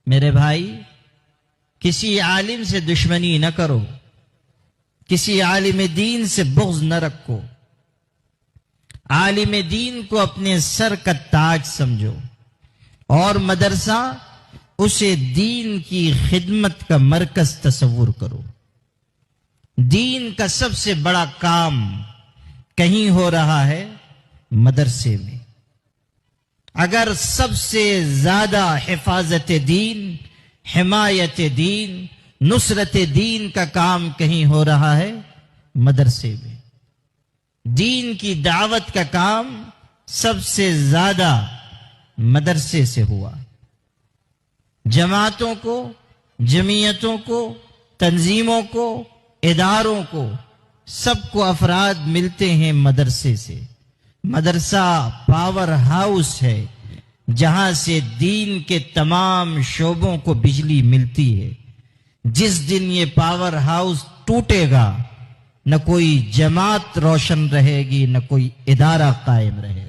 میرے بھائی، کسی عالم سے دشمنی نہ کرو، کسی عالم دین سے بغض نہ رکھو، عالم دین کو اپنے سر کا تاج سمجھو، اور مدرسہ اسے دین کی خدمت کا مرکز تصور کرو۔ دین کا سب سے بڑا کام کہیں ہو رہا ہے مدرسے میں۔ اگر سب سے زیادہ حفاظت دین، حمایت دین، نصرت دین کا کام کہیں ہو رہا ہے مدرسے میں۔ دین کی دعوت کا کام سب سے زیادہ مدرسے سے ہوا۔ جماعتوں کو، جمعیتوں کو، تنظیموں کو، اداروں کو، سب کو افراد ملتے ہیں مدرسے سے۔ مدرسہ پاور ہاؤس ہے جہاں سے دین کے تمام شعبوں کو بجلی ملتی ہے۔ جس دن یہ پاور ہاؤس ٹوٹے گا، نہ کوئی جماعت روشن رہے گی، نہ کوئی ادارہ قائم رہے گا۔